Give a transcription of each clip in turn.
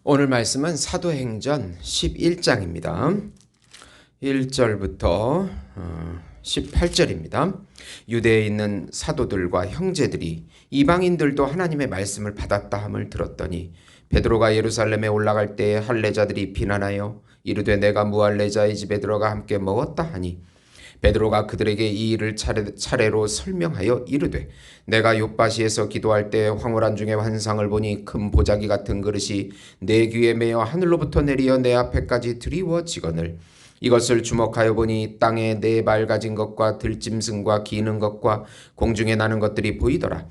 오늘 말씀은 사도행전 11장입니다. 1절부터 18절입니다. 유대에 있는 사도들과 형제들이 이방인들도 하나님의 말씀을 받았다 함을 들었더니 베드로가 예루살렘에 올라갈 때에 할례자들이 비난하여 이르되 내가 무할례자의 집에 들어가 함께 먹었다 하니 베드로가 그들에게 이 일을 차례로 설명하여 이르되 내가 욥바시에서 기도할 때 황홀한 중에 환상을 보니 큰 보자기 같은 그릇이 내 귀에 매어 하늘로부터 내리어 내 앞에까지 드리워지거늘 이것을 주목하여 보니 땅에 네 발 가진 것과 들짐승과 기는 것과 공중에 나는 것들이 보이더라.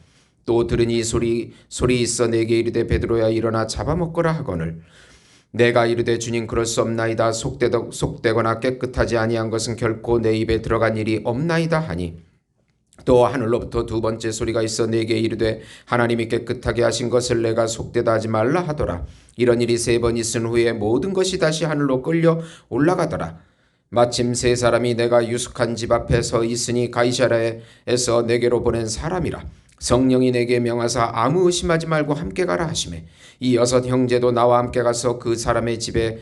또 들으니 소리 있어 내게 이르되 베드로야 일어나 잡아먹거라 하거늘 내가 이르되 주님 그럴 수 없나이다. 속되거나 깨끗하지 아니한 것은 결코 내 입에 들어간 일이 없나이다 하니 또 하늘로부터 두 번째 소리가 있어 내게 이르되 하나님이 깨끗하게 하신 것을 내가 속되다 하지 말라 하더라. 이런 일이 세 번 있은 후에 모든 것이 다시 하늘로 끌려 올라가더라. 마침 세 사람이 내가 유숙한 집 앞에 서 있으니 가이사랴에서 내게로 보낸 사람이라. 성령이 내게 명하사 아무 의심하지 말고 함께 가라 하시매 이 여섯 형제도 나와 함께 가서 그 사람의 집에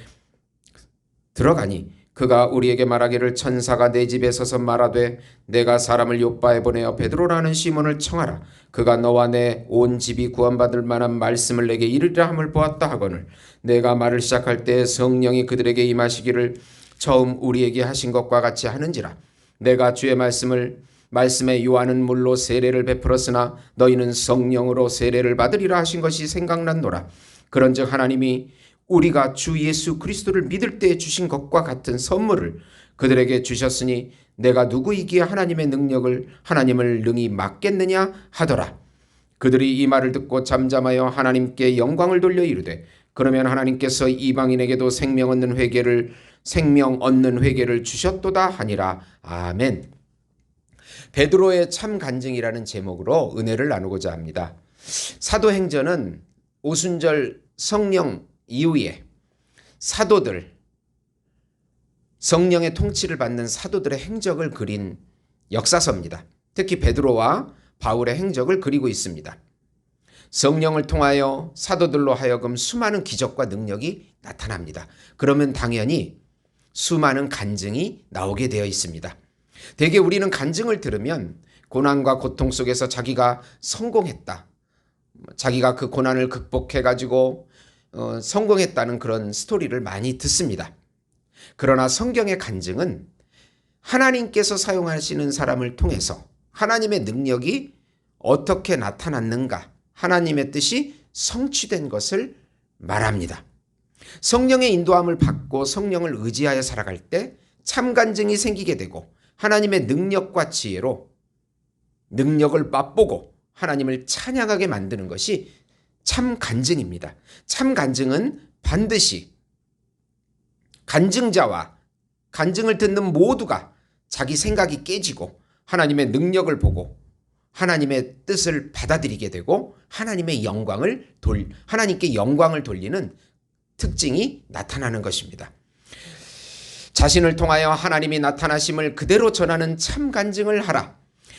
들어가니 그가 우리에게 말하기를 천사가 내 집에 서서 말하되 내가 사람을 욥바에 보내어 베드로라는 시몬을 청하라. 그가 너와 내 온 집이 구원받을 만한 말씀을 내게 이르리라 함을 보았다 하거늘 내가 말을 시작할 때 성령이 그들에게 임하시기를 처음 우리에게 하신 것과 같이 하는지라. 내가 주의 말씀에 요한은 물로 세례를 베풀었으나 너희는 성령으로 세례를 받으리라 하신 것이 생각난노라. 그런즉 하나님이 우리가 주 예수 그리스도를 믿을 때 주신 것과 같은 선물을 그들에게 주셨으니 내가 누구이기에 하나님을 능히 막겠느냐 하더라. 그들이 이 말을 듣고 잠잠하여 하나님께 영광을 돌려 이르되 그러면 하나님께서 이방인에게도 생명 얻는 회개를 주셨도다 하니라. 아멘. 베드로의 참 간증이라는 제목으로 은혜를 나누고자 합니다. 사도행전은 오순절 성령 이후에 사도들, 성령의 통치를 받는 사도들의 행적을 그린 역사서입니다. 특히 베드로와 바울의 행적을 그리고 있습니다. 성령을 통하여 사도들로 하여금 수많은 기적과 능력이 나타납니다. 그러면 당연히 수많은 간증이 나오게 되어 있습니다. 대개 우리는 간증을 들으면 고난과 고통 속에서 자기가 성공했다, 자기가 그 고난을 극복해가지고 성공했다는 그런 스토리를 많이 듣습니다. 그러나 성경의 간증은 하나님께서 사용하시는 사람을 통해서 하나님의 능력이 어떻게 나타났는가, 하나님의 뜻이 성취된 것을 말합니다. 성령의 인도함을 받고 성령을 의지하여 살아갈 때 참 간증이 생기게 되고 하나님의 능력과 지혜로 능력을 맛보고 하나님을 찬양하게 만드는 것이 참 간증입니다. 참 간증은 반드시 간증자와 간증을 듣는 모두가 자기 생각이 깨지고 하나님의 능력을 보고 하나님의 뜻을 받아들이게 되고 하나님께 영광을 돌리는 특징이 나타나는 것입니다. 자신을 통하여 하나님이 나타나심을 그대로 전하는 참 간증을 하라.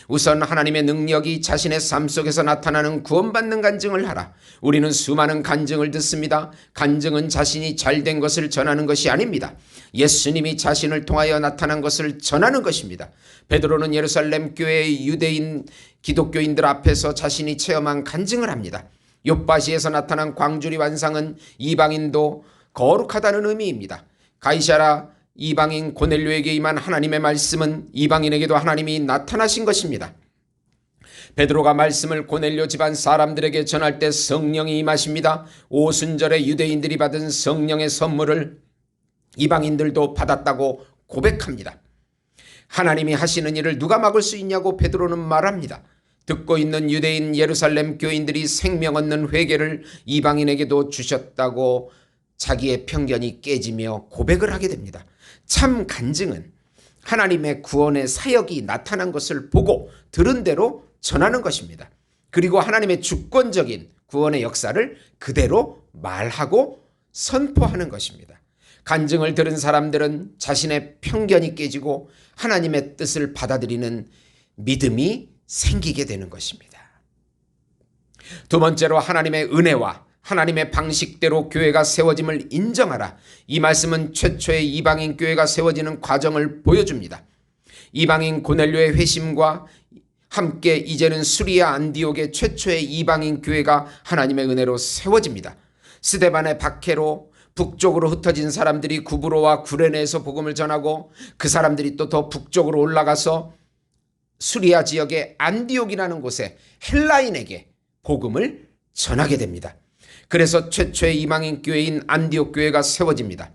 우선 하나님의 능력이 자신의 삶 속에서 나타나는 구원받는 간증을 하라. 우리는 수많은 간증을 듣습니다. 간증은 자신이 잘된 것을 전하는 것이 아닙니다. 예수님이 자신을 통하여 나타난 것을 전하는 것입니다. 베드로는 예루살렘 교회의 유대인 기독교인들 앞에서 자신이 체험한 간증을 합니다. 욥바시에서 나타난 광주리 환상은 이방인도 거룩하다는 의미입니다. 가이사랴 이방인 고넬료에게 임한 하나님의 말씀은 이방인에게도 하나님이 나타나신 것입니다. 베드로가 말씀을 고넬료 집안 사람들에게 전할 때 성령이 임하십니다. 오순절에 유대인들이 받은 성령의 선물을 이방인들도 받았다고 고백합니다. 하나님이 하시는 일을 누가 막을 수 있냐고 베드로는 말합니다. 듣고 있는 유대인 예루살렘 교인들이 생명 얻는 회개를 이방인에게도 주셨다고 자기의 편견이 깨지며 고백을 하게 됩니다. 참 간증은 하나님의 구원의 사역이 나타난 것을 보고 들은 대로 전하는 것입니다. 그리고 하나님의 주권적인 구원의 역사를 그대로 말하고 선포하는 것입니다. 간증을 들은 사람들은 자신의 편견이 깨지고 하나님의 뜻을 받아들이는 믿음이 생기게 되는 것입니다. 두 번째로 하나님의 은혜와 하나님의 방식대로 교회가 세워짐을 인정하라. 이 말씀은 최초의 이방인 교회가 세워지는 과정을 보여줍니다. 이방인 고넬료의 회심과 함께 이제는 수리아 안디옥의 최초의 이방인 교회가 하나님의 은혜로 세워집니다. 스데반의 박해로 북쪽으로 흩어진 사람들이 구브로와 구레네에서 복음을 전하고 그 사람들이 또 더 북쪽으로 올라가서 수리아 지역의 안디옥이라는 곳에 헬라인에게 복음을 전하게 됩니다. 그래서 최초의 이방인 교회인 안디옥 교회가 세워집니다.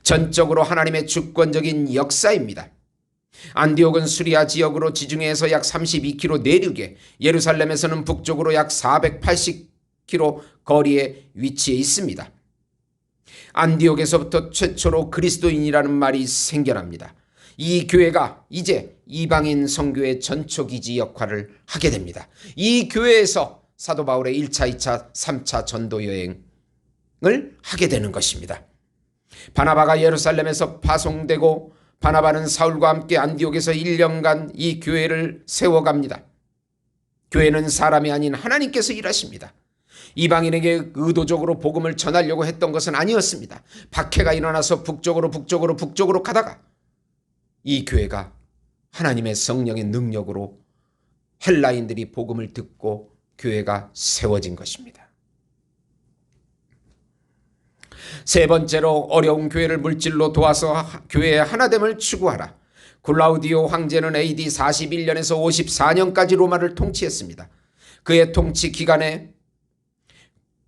전적으로 하나님의 주권적인 역사입니다. 안디옥은 수리아 지역으로 지중해에서 약 32km 내륙에, 예루살렘에서는 북쪽으로 약 480km 거리에 위치해 있습니다. 안디옥에서부터 최초로 그리스도인이라는 말이 생겨납니다. 이 교회가 이제 이방인 선교의 전초기지 역할을 하게 됩니다. 이 교회에서 사도 바울의 1차, 2차, 3차 전도 여행을 하게 되는 것입니다. 바나바가 예루살렘에서 파송되고 바나바는 사울과 함께 안디옥에서 1년간 이 교회를 세워갑니다. 교회는 사람이 아닌 하나님께서 일하십니다. 이방인에게 의도적으로 복음을 전하려고 했던 것은 아니었습니다. 박해가 일어나서 북쪽으로 가다가 이 교회가 하나님의 성령의 능력으로 헬라인들이 복음을 듣고 교회가 세워진 것입니다. 세 번째로 어려운 교회를 물질로 도와서 교회의 하나됨을 추구하라. 글라우디오 황제는 AD 41년에서 54년까지 로마를 통치했습니다. 그의 통치 기간에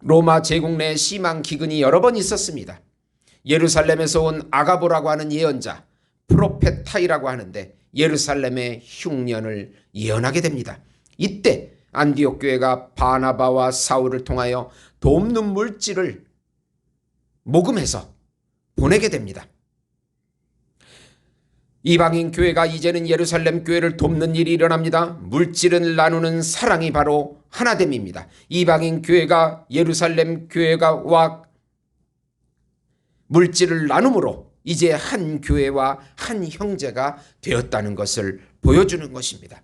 로마 제국 내에 심한 기근이 여러 번 있었습니다. 예루살렘에서 온 아가보라고 하는 예언자, 프로페타이라고 하는데 예루살렘의 흉년을 예언하게 됩니다. 이때 안디옥 교회가 바나바와 사울을 통하여 돕는 물질을 모금해서 보내게 됩니다. 이방인 교회가 이제는 예루살렘 교회를 돕는 일이 일어납니다. 물질을 나누는 사랑이 바로 하나됨입니다. 이방인 교회가 예루살렘 교회와 물질을 나눔으로 이제 한 교회와 한 형제가 되었다는 것을 보여주는 것입니다.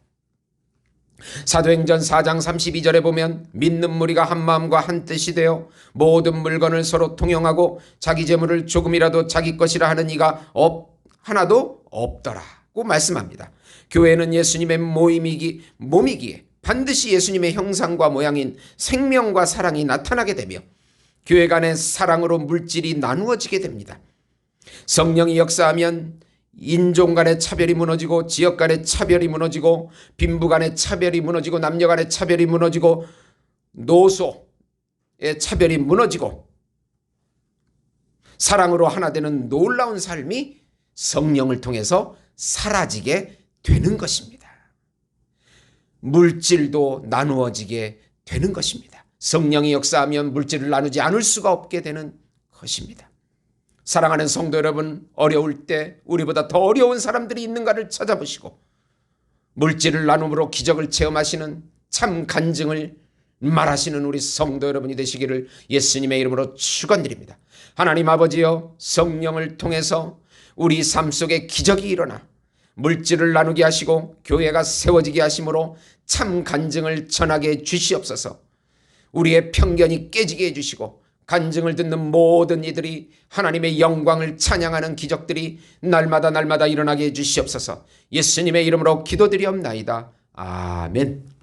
사도행전 4장 32절에 보면 믿는 무리가 한 마음과 한 뜻이 되어 모든 물건을 서로 통용하고 자기 재물을 조금이라도 자기 것이라 하는 이가 하나도 없더라고 말씀합니다. 교회는 예수님의 몸이기에 반드시 예수님의 형상과 모양인 생명과 사랑이 나타나게 되며 교회 간의 사랑으로 물질이 나누어지게 됩니다. 성령이 역사하면 인종 간의 차별이 무너지고 지역 간의 차별이 무너지고 빈부 간의 차별이 무너지고 남녀 간의 차별이 무너지고 노소의 차별이 무너지고 사랑으로 하나 되는 놀라운 삶이 성령을 통해서 사라지게 되는 것입니다. 물질도 나누어지게 되는 것입니다. 성령이 역사하면 물질을 나누지 않을 수가 없게 되는 것입니다. 사랑하는 성도 여러분, 어려울 때 우리보다 더 어려운 사람들이 있는가를 찾아보시고 물질을 나눔으로 기적을 체험하시는 참 간증을 말하시는 우리 성도 여러분이 되시기를 예수님의 이름으로 축원드립니다. 하나님 아버지여, 성령을 통해서 우리 삶 속에 기적이 일어나 물질을 나누게 하시고 교회가 세워지게 하심으로 참 간증을 전하게 해 주시옵소서. 우리의 편견이 깨지게 해주시고 간증을 듣는 모든 이들이 하나님의 영광을 찬양하는 기적들이 날마다 일어나게 해주시옵소서. 예수님의 이름으로 기도드리옵나이다. 아멘.